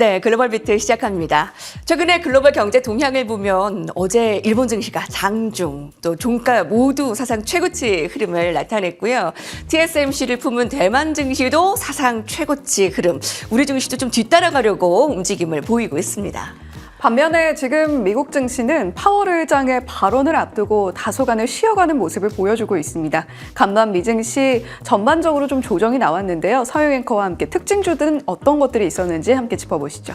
네, 글로벌 비트 시작합니다. 최근에 글로벌 경제 동향을 보면 어제 일본 증시가 장중, 또 종가 모두 사상 최고치 흐름을 나타냈고요. TSMC를 품은 대만 증시도 사상 최고치 흐름, 우리 증시도 좀 뒤따라가려고 움직임을 보이고 있습니다. 반면에 지금 미국 증시는 파월 의장의 발언을 앞두고 다소간을 쉬어가는 모습을 보여주고 있습니다. 간밤 미 증시 전반적으로 좀 조정이 나왔는데요. 서영 앵커와 함께 특징주들은 어떤 것들이 있었는지 함께 짚어보시죠.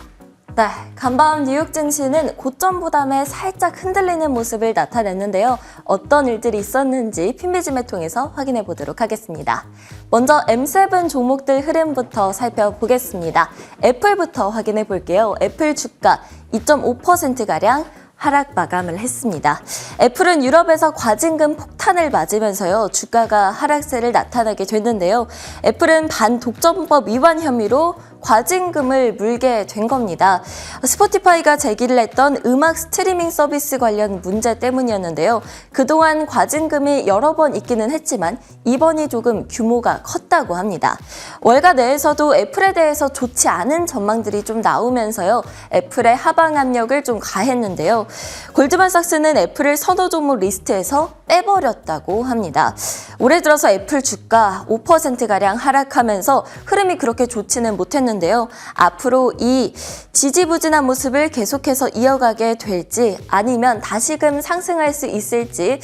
네, 간밤 뉴욕 증시는 고점 부담에 살짝 흔들리는 모습을 나타냈는데요. 어떤 일들이 있었는지 핀비즘을 통해서 확인해 보도록 하겠습니다. 먼저 M7 종목들 흐름부터 살펴보겠습니다. 애플부터 확인해 볼게요. 애플 주가 2.5%가량 하락 마감을 했습니다. 애플은 유럽에서 과징금 폭탄을 맞으면서요. 주가가 하락세를 나타나게 됐는데요. 애플은 반독점법 위반 혐의로 과징금을 물게 된 겁니다. 스포티파이가 제기를 했던 음악 스트리밍 서비스 관련 문제 때문이었는데요. 그동안 과징금이 여러 번 있기는 했지만 이번이 조금 규모가 컸다고 합니다. 월가 내에서도 애플에 대해서 좋지 않은 전망들이 좀 나오면서요. 애플의 하방 압력을 좀 가했는데요. 골드만삭스는 애플을 선호 종목 리스트에서 빼버렸다고 합니다. 올해 들어서 애플 주가 5%가량 하락하면서 흐름이 그렇게 좋지는 못했는데요. 앞으로 이 지지부진한 모습을 계속해서 이어가게 될지 아니면 다시금 상승할 수 있을지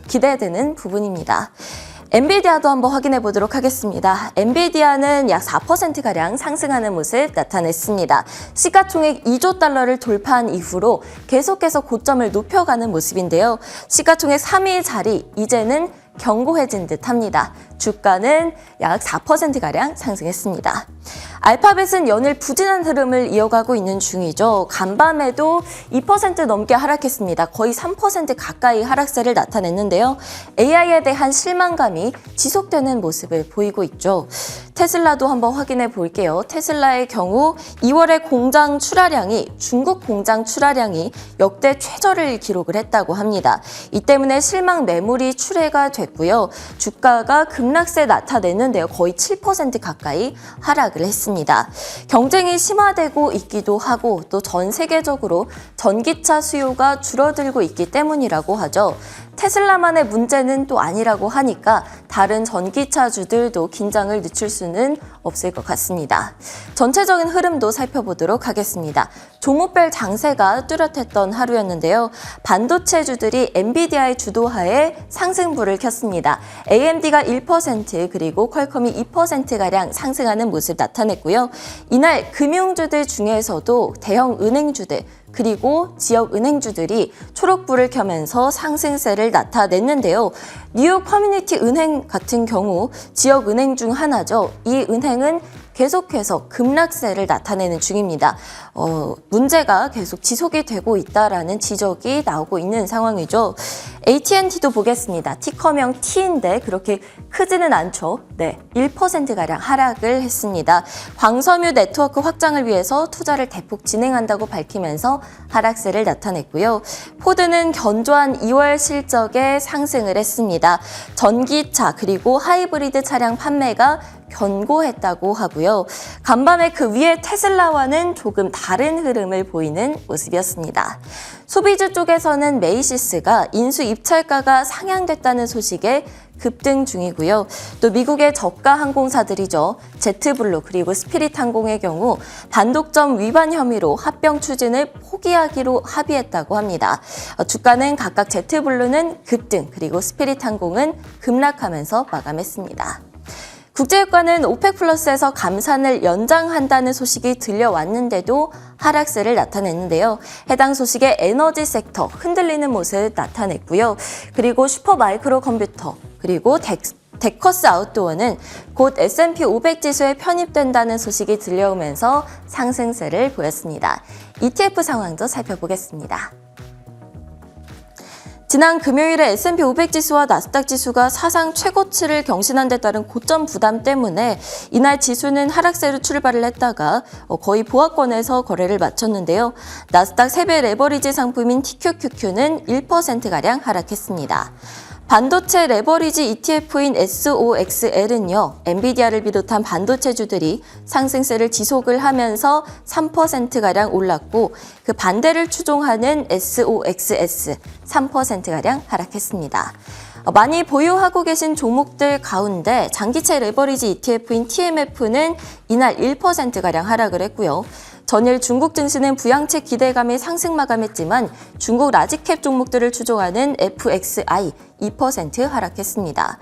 기대되는 부분입니다. 엔비디아도 한번 확인해 보도록 하겠습니다. 엔비디아는 약 4%가량 상승하는 모습 나타냈습니다. 시가총액 2조 달러를 돌파한 이후로 계속해서 고점을 높여가는 모습인데요. 시가총액 3위 자리 이제는 견고해진 듯합니다. 주가는 약 4%가량 상승했습니다. 알파벳은 연일 부진한 흐름을 이어가고 있는 중이죠. 간밤에도 2% 넘게 하락했습니다. 거의 3% 가까이 하락세를 나타냈는데요. AI에 대한 실망감이 지속되는 모습을 보이고 있죠. 테슬라도 한번 확인해 볼게요. 테슬라의 경우 2월에 공장 출하량이 중국 공장 출하량이 역대 최저를 기록을 했다고 합니다. 이 때문에 실망 매물이 출회가 됐고요. 주가가 급락세 나타냈는데요. 거의 7% 가까이 하락을 했습니다. 경쟁이 심화되고 있기도 하고 또 전 세계적으로 전기차 수요가 줄어들고 있기 때문이라고 하죠. 테슬라만의 문제는 또 아니라고 하니까 다른 전기차주들도 긴장을 늦출 수는 없을 것 같습니다. 전체적인 흐름도 살펴보도록 하겠습니다. 종목별 장세가 뚜렷했던 하루였는데요. 반도체주들이 엔비디아의 주도하에 상승불을 켰습니다. AMD가 1% 그리고 퀄컴이 2%가량 상승하는 모습 나타냈고요. 이날 금융주들 중에서도 대형 은행주들 그리고 지역 은행주들이 초록불을 켜면서 상승세를 나타냈는데요. 뉴욕 커뮤니티 은행 같은 경우 지역 은행 중 하나죠. 이 은행은 계속해서 급락세를 나타내는 중입니다. 문제가 계속 지속이 되고 있다라는 지적이 나오고 있는 상황이죠. AT&T도 보겠습니다. 티커명 T인데 그렇게 크지는 않죠. 네, 1%가량 하락을 했습니다. 광섬유 네트워크 확장을 위해서 투자를 대폭 진행한다고 밝히면서 하락세를 나타냈고요. 포드는 견조한 2월 실적에 상승을 했습니다. 전기차 그리고 하이브리드 차량 판매가 견고했다고 하고요. 간밤에 그 위에 테슬라와는 조금 다른 흐름을 보이는 모습이었습니다. 소비주 쪽에서는 메이시스가 인수 입찰가가 상향됐다는 소식에 급등 중이고요. 또 미국의 저가 항공사들이죠. 제트블루 그리고 스피릿 항공의 경우 반독점 위반 혐의로 합병 추진을 포기하기로 합의했다고 합니다. 주가는 각각 제트블루는 급등 그리고 스피릿 항공은 급락하면서 마감했습니다. 국제유가는 오펙 플러스에서 감산을 연장한다는 소식이 들려왔는데도 하락세를 나타냈는데요. 해당 소식에 에너지 섹터 흔들리는 모습을 나타냈고요. 그리고 슈퍼마이크로 컴퓨터 그리고 데커스 아웃도어는 곧 S&P 500 지수에 편입된다는 소식이 들려오면서 상승세를 보였습니다. ETF 상황도 살펴보겠습니다. 지난 금요일에 S&P 500 지수와 나스닥 지수가 사상 최고치를 경신한 데 따른 고점 부담 때문에 이날 지수는 하락세로 출발을 했다가 거의 보합권에서 거래를 마쳤는데요. 나스닥 3배 레버리지 상품인 TQQQ는 1%가량 하락했습니다. 반도체 레버리지 ETF인 SOXL은요, 엔비디아를 비롯한 반도체주들이 상승세를 지속을 하면서 3%가량 올랐고, 그 반대를 추종하는 SOXS 3%가량 하락했습니다. 많이 보유하고 계신 종목들 가운데 장기채 레버리지 ETF인 TMF는 이날 1%가량 하락을 했고요. 전일 중국 증시는 부양책 기대감에 상승 마감했지만 중국 라지캡 종목들을 추종하는 FXI 2% 하락했습니다.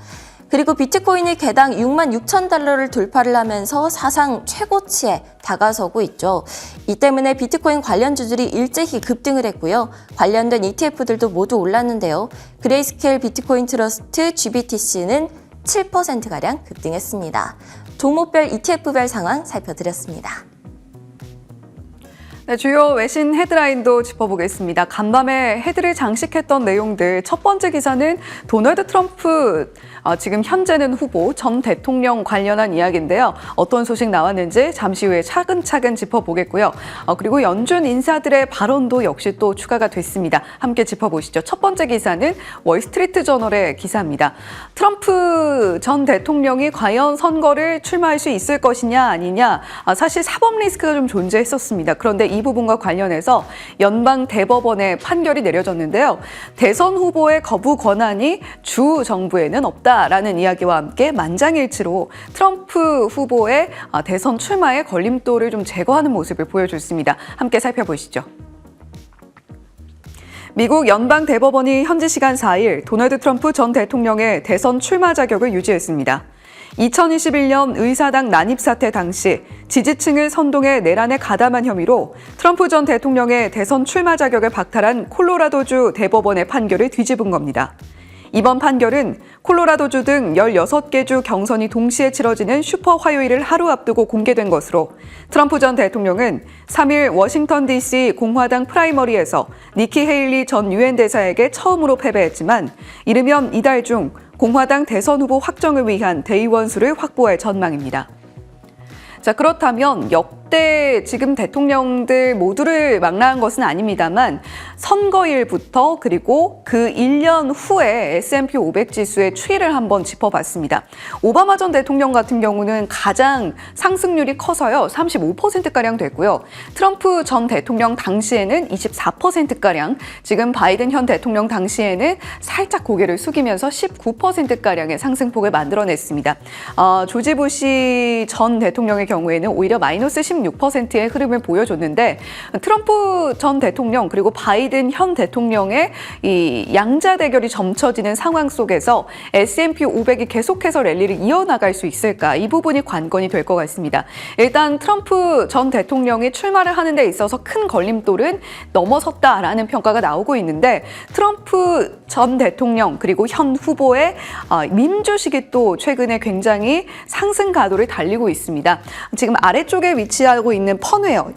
그리고 비트코인이 개당 6만 6천 달러를 돌파를 하면서 사상 최고치에 다가서고 있죠. 이 때문에 비트코인 관련주들이 일제히 급등을 했고요. 관련된 ETF들도 모두 올랐는데요. 그레이스케일 비트코인 트러스트 GBTC는 7%가량 급등했습니다. 종목별 ETF별 상황 살펴드렸습니다. 네, 주요 외신 헤드라인도 짚어보겠습니다. 간밤에 헤드를 장식했던 내용들. 첫 번째 기사는 도널드 트럼프, 지금 현재는 후보, 전 대통령 관련한 이야기인데요. 어떤 소식 나왔는지 잠시 후에 차근차근 짚어보겠고요. 그리고 연준 인사들의 발언도 역시 또 추가가 됐습니다. 함께 짚어보시죠. 첫 번째 기사는 월스트리트 저널의 기사입니다. 트럼프 전 대통령이 과연 선거를 출마할 수 있을 것이냐 아니냐, 사실 사법 리스크가 좀 존재했었습니다. 그런데 이 부분과 관련해서 연방 대법원의 판결이 내려졌는데요. 대선 후보의 거부 권한이 주 정부에는 없다라는 이야기와 함께 만장일치로 트럼프 후보의 대선 출마의 걸림돌을 좀 제거하는 모습을 보여줬습니다. 함께 살펴보시죠. 미국 연방 대법원이 현지 시간 4일 도널드 트럼프 전 대통령의 대선 출마 자격을 유지했습니다. 2021년 의사당 난입 사태 당시 지지층을 선동해 내란에 가담한 혐의로 트럼프 전 대통령의 대선 출마 자격을 박탈한 콜로라도주 대법원의 판결을 뒤집은 겁니다. 이번 판결은 콜로라도주 등 16개 주 경선이 동시에 치러지는 슈퍼 화요일을 하루 앞두고 공개된 것으로 트럼프 전 대통령은 3일 워싱턴 DC 공화당 프라이머리에서 니키 헤일리 전 유엔 대사에게 처음으로 패배했지만 이르면 이달 중 공화당 대선 후보 확정을 위한 대의원 수를 확보할 전망입니다. 자, 그렇다면 역대 지금 대통령들 모두를 망라한 것은 아닙니다만 선거일부터 그리고 그 1년 후에 S&P 500 지수의 추이를 한번 짚어봤습니다. 오바마 전 대통령 같은 경우는 가장 상승률이 커서요. 35%가량 됐고요. 트럼프 전 대통령 당시에는 24%가량, 지금 바이든 현 대통령 당시에는 살짝 고개를 숙이면서 19%가량의 상승폭을 만들어냈습니다. 조지 부시 전 대통령의 경우에는 오히려 마이너스 16%의 흐름을 보여줬는데 트럼프 전 대통령 그리고 바이든 현 대통령의 이 양자 대결이 점쳐지는 상황 속에서 S&P 500이 계속해서 랠리를 이어나갈 수 있을까? 이 부분이 관건이 될 것 같습니다. 일단 트럼프 전 대통령이 출마를 하는 데 있어서 큰 걸림돌은 넘어섰다라는 평가가 나오고 있는데 트럼프 전 대통령 그리고 현 후보의 민주식이 또 최근에 굉장히 상승 가도를 달리고 있습니다. 지금 아래쪽에 위치하고 있는 펀웨어,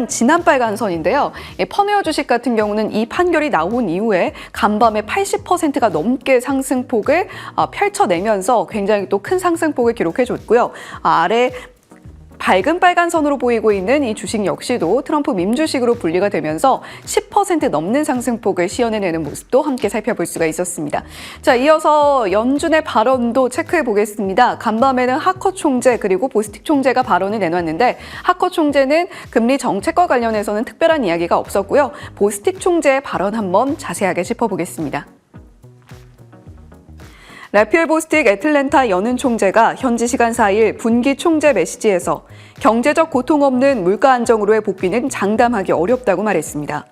진한 빨간 선인데요. 펀웨어 주식 같은 경우는 이 판결이 나온 이후에 간밤에 80%가 넘게 상승폭을 펼쳐내면서 굉장히 또 큰 상승폭을 기록해줬고요. 아래 밝은 빨간 선으로 보이고 있는 이 주식 역시도 트럼프 밈주식으로 분리가 되면서 10% 넘는 상승폭을 시연해내는 모습도 함께 살펴볼 수가 있었습니다. 자, 이어서 연준의 발언도 체크해 보겠습니다. 간밤에는 하커 총재 그리고 보스틱 총재가 발언을 내놨는데 하커 총재는 금리 정책과 관련해서는 특별한 이야기가 없었고요. 보스틱 총재의 발언 한번 자세하게 짚어보겠습니다. 라피엘 보스틱 애틀랜타 연은 총재가 현지 시간 4일 분기 총재 메시지에서 경제적 고통 없는 물가 안정으로의 복귀는 장담하기 어렵다고 말했습니다.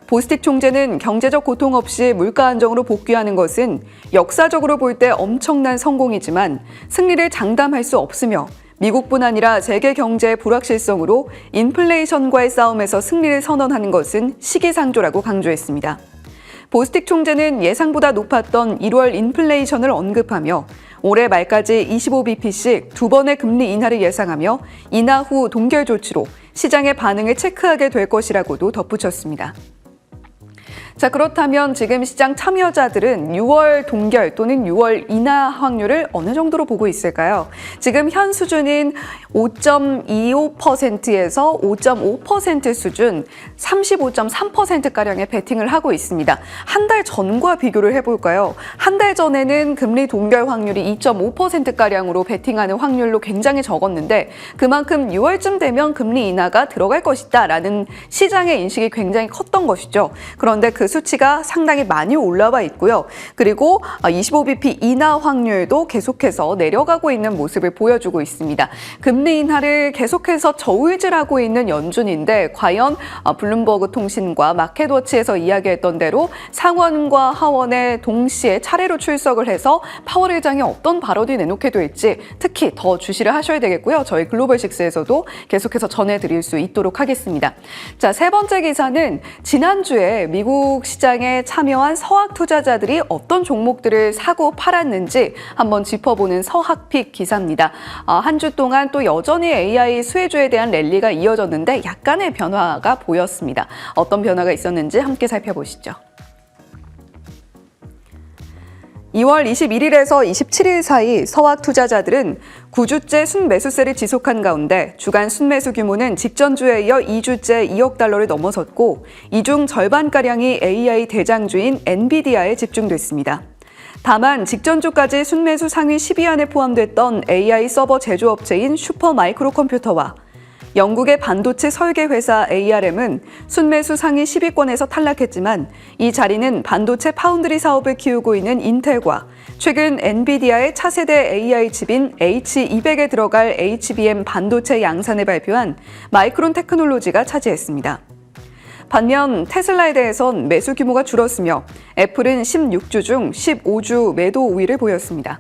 보스틱 총재는 경제적 고통 없이 물가 안정으로 복귀하는 것은 역사적으로 볼 때 엄청난 성공이지만 승리를 장담할 수 없으며 미국뿐 아니라 세계 경제의 불확실성으로 인플레이션과의 싸움에서 승리를 선언하는 것은 시기상조라고 강조했습니다. 보스틱 총재는 예상보다 높았던 1월 인플레이션을 언급하며 올해 말까지 25bp씩 2번의 금리 인하를 예상하며 인하 후 동결 조치로 시장의 반응을 체크하게 될 것이라고도 덧붙였습니다. 자, 그렇다면 지금 시장 참여자들은 6월 동결 또는 6월 인하 확률을 어느 정도로 보고 있을까요? 지금 현 수준인 5.25%에서 5.5% 수준 35.3%가량의 베팅을 하고 있습니다. 한 달 전과 비교를 해볼까요? 한 달 전에는 금리 동결 확률이 2.5%가량으로 베팅하는 확률로 굉장히 적었는데 그만큼 6월쯤 되면 금리 인하가 들어갈 것이다 라는 시장의 인식이 굉장히 컸던 것이죠. 그런데 그 수치가 상당히 많이 올라와 있고요. 그리고 25bp 인하 확률도 계속해서 내려가고 있는 모습을 보여주고 있습니다. 금리 인하를 계속해서 저울질하고 있는 연준인데 과연 블룸버그 통신과 마켓워치에서 이야기했던 대로 상원과 하원에 동시에 차례로 출석을 해서 파월 의장이 어떤 발언을 내놓게 될지 특히 더 주시를 하셔야 되겠고요. 저희 글로벌식스에서도 계속해서 전해드릴 수 있도록 하겠습니다. 자, 세 번째 기사는 지난주에 미국 시장에 참여한 서학 투자자들이 어떤 종목들을 사고 팔았는지 한번 짚어보는 서학픽 기사입니다. 한 주 동안 또 여전히 AI 수혜주에 대한 랠리가 이어졌는데 약간의 변화가 보였습니다. 어떤 변화가 있었는지 함께 살펴보시죠. 2월 21일에서 27일 사이 서학 투자자들은 9주째 순매수세를 지속한 가운데 주간 순매수 규모는 직전주에 이어 2주째 2억 달러를 넘어섰고 이 중 절반가량이 AI 대장주인 엔비디아에 집중됐습니다. 다만 직전주까지 순매수 상위 10위 안에 포함됐던 AI 서버 제조업체인 슈퍼마이크로 컴퓨터와 영국의 반도체 설계 회사 ARM은 순매수 상위 10위권에서 탈락했지만 이 자리는 반도체 파운드리 사업을 키우고 있는 인텔과 최근 엔비디아의 차세대 AI 칩인 H200에 들어갈 HBM 반도체 양산을 발표한 마이크론 테크놀로지가 차지했습니다. 반면 테슬라에 대해선 매수 규모가 줄었으며 애플은 16주 중 15주 매도 우위를 보였습니다.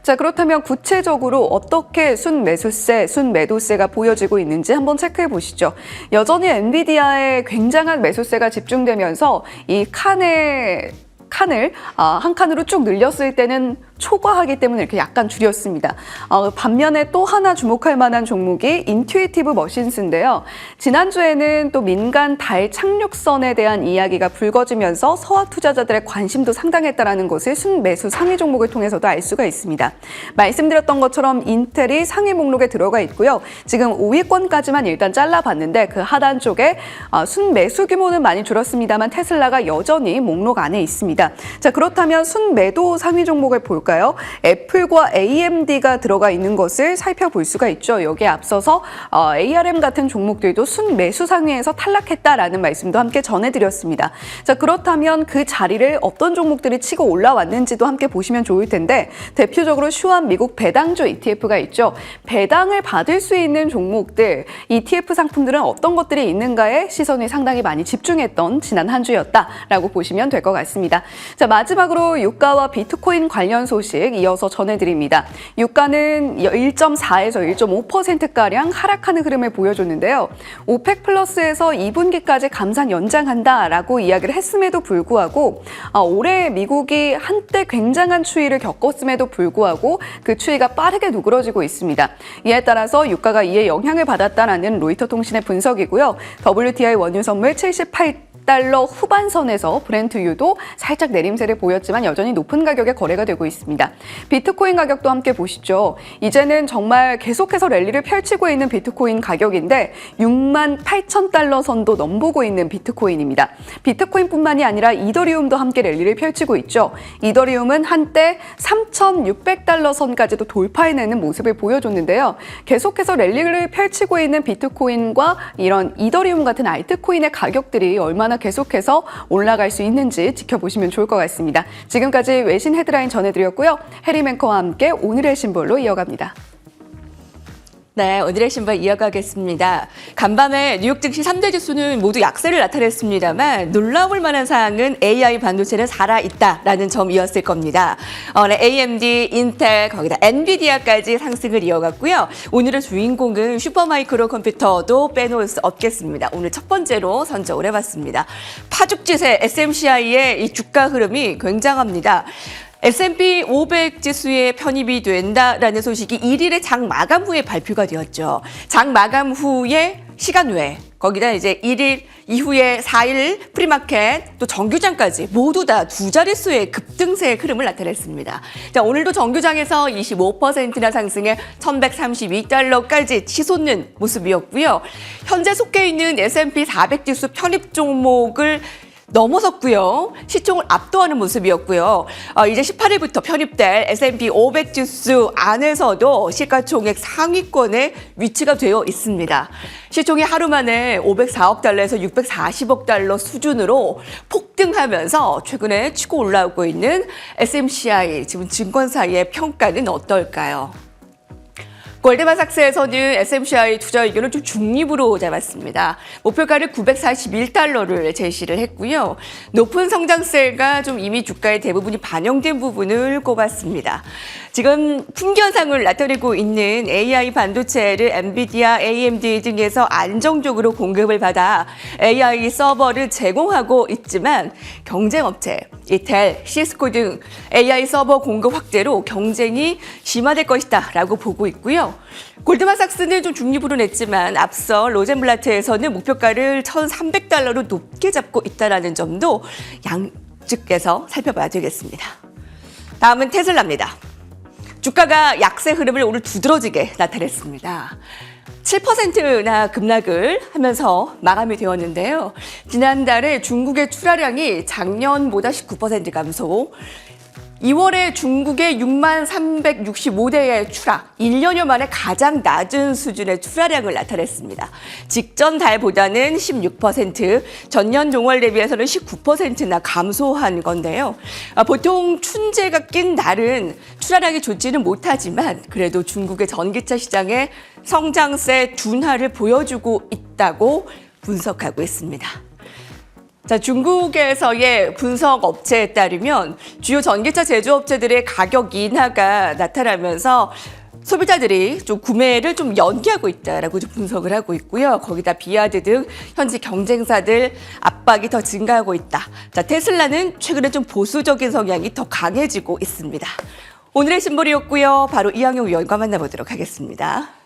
자, 그렇다면 구체적으로 어떻게 순매수세, 순매도세가 보여지고 있는지 한번 체크해 보시죠. 여전히 엔비디아에 굉장한 매수세가 집중되면서 이 칸을 한 칸으로 쭉 늘렸을 때는 초과하기 때문에 이렇게 약간 줄였습니다. 반면에 또 하나 주목할 만한 종목이 인투이티브 머신스인데요. 지난주에는 또 민간 달 착륙선에 대한 이야기가 불거지면서 서학 투자자들의 관심도 상당했다는 것을 순매수 상위 종목을 통해서도 알 수가 있습니다. 말씀드렸던 것처럼 인텔이 상위 목록에 들어가 있고요. 지금 5위권까지만 일단 잘라봤는데 그 하단 쪽에 순매수 규모는 많이 줄었습니다만 테슬라가 여전히 목록 안에 있습니다. 자, 그렇다면 순매도 상위 종목을 볼까요? 애플과 AMD가 들어가 있는 것을 살펴볼 수가 있죠. 여기에 앞서서 ARM 같은 종목들도 순매수 상위에서 탈락했다라는 말씀도 함께 전해드렸습니다. 자, 그렇다면 그 자리를 어떤 종목들이 치고 올라왔는지도 함께 보시면 좋을 텐데 대표적으로 슈완 미국 배당주 ETF가 있죠. 배당을 받을 수 있는 종목들, ETF 상품들은 어떤 것들이 있는가에 시선이 상당히 많이 집중했던 지난 한 주였다라고 보시면 될 것 같습니다. 자, 마지막으로 유가와 비트코인 관련 소식 이어서 전해드립니다. 유가는 1.4에서 1.5%가량 하락하는 흐름을 보여줬는데요. 오펙 플러스에서 2분기까지 감산 연장한다라고 이야기를 했음에도 불구하고 올해 미국이 한때 굉장한 추이를 겪었음에도 불구하고 그 추이가 빠르게 누그러지고 있습니다. 이에 따라서 유가가 이에 영향을 받았다라는 로이터 통신의 분석이고요. WTI 원유 선물 78달러 후반선에서 브렌트유도 살짝 내림세를 보였지만 여전히 높은 가격에 거래가 되고 있습니다. 비트코인 가격도 함께 보시죠. 이제는 정말 계속해서 랠리를 펼치고 있는 비트코인 가격인데 68,000달러 선도 넘보고 있는 비트코인입니다. 비트코인뿐만이 아니라 이더리움도 함께 랠리를 펼치고 있죠. 이더리움은 한때 3,600달러 선까지도 돌파해내는 모습을 보여줬는데요. 계속해서 랠리를 펼치고 있는 비트코인과 이런 이더리움 같은 알트코인의 가격들이 얼마나 계속해서 올라갈 수 있는지 지켜보시면 좋을 것 같습니다. 지금까지 외신 헤드라인 전해드렸고요. 해리 맹커와 함께 오늘의 신볼로 이어갑니다. 네, 오늘의 신발 이어가겠습니다. 간밤에 뉴욕 증시 3대 지수는 모두 약세를 나타냈습니다만 놀라울 만한 사항은 AI 반도체는 살아있다라는 점이었을 겁니다. AMD, 인텔, 거기다 엔비디아까지 상승을 이어갔고요. 오늘의 주인공은 슈퍼마이크로 컴퓨터도 빼놓을 수 없겠습니다. 오늘 첫 번째로 선정을 해봤습니다. 파죽지세 SMCI의 이 주가 흐름이 굉장합니다. S&P 500 지수에 편입이 된다라는 소식이 1일에 장 마감 후에 발표가 되었죠. 장 마감 후에 시간 외에 거기다 이제 1일 이후에 4일 프리마켓 또 정규장까지 모두 다 두 자릿수의 급등세의 흐름을 나타냈습니다. 자, 오늘도 정규장에서 25%나 상승해 1,132달러까지 치솟는 모습이었고요. 현재 속해 있는 S&P 400 지수 편입 종목을 넘어섰고요. 시총을 압도하는 모습이었고요. 이제 18일부터 편입될 S&P 500 지수 안에서도 시가총액 상위권에 위치가 되어 있습니다. 시총이 하루 만에 504억 달러에서 640억 달러 수준으로 폭등하면서 최근에 치고 올라오고 있는 SMCI 지금 증권사의 평가는 어떨까요? 골드만삭스에서는 SMCI 투자 의견을 좀 중립으로 잡았습니다. 목표가를 941달러를 제시를 했고요. 높은 성장세가 좀 이미 주가의 대부분이 반영된 부분을 꼽았습니다. 지금 풍견상을 나타내고 있는 AI 반도체를 엔비디아, AMD 등에서 안정적으로 공급을 받아 AI 서버를 제공하고 있지만 경쟁업체, 텔, 시스코 등 AI 서버 공급 확대로 경쟁이 심화될 것이다 라고 보고 있고요. 골드만삭스는 좀 중립으로 냈지만 앞서 로젠블라트에서는 목표가를 1,300달러로 높게 잡고 있다는 점도 양측에서 살펴봐야 되겠습니다. 다음은 테슬라입니다. 주가가 약세 흐름을 오늘 두드러지게 나타냈습니다. 7%나 급락을 하면서 마감이 되었는데요. 지난달에 중국의 출하량이 작년보다 19% 감소, 2월에 중국의 6365대의 출하, 1년여 만에 가장 낮은 수준의 출하량을 나타냈습니다. 직전 달보다는 16%, 전년 동월 대비해서는 19%나 감소한 건데요. 보통 춘제가 낀 날은 출하량이 좋지는 못하지만 그래도 중국의 전기차 시장에 성장세 둔화를 보여주고 있다고 분석하고 있습니다. 자, 중국에서의 분석 업체에 따르면 주요 전기차 제조업체들의 가격 인하가 나타나면서 소비자들이 좀 구매를 좀 연기하고 있다라고 좀 분석을 하고 있고요. 거기다 비아드 등 현지 경쟁사들 압박이 더 증가하고 있다. 자, 테슬라는 최근에 좀 보수적인 성향이 더 강해지고 있습니다. 오늘의 신보리였고요. 바로 이항용 위원과 만나보도록 하겠습니다.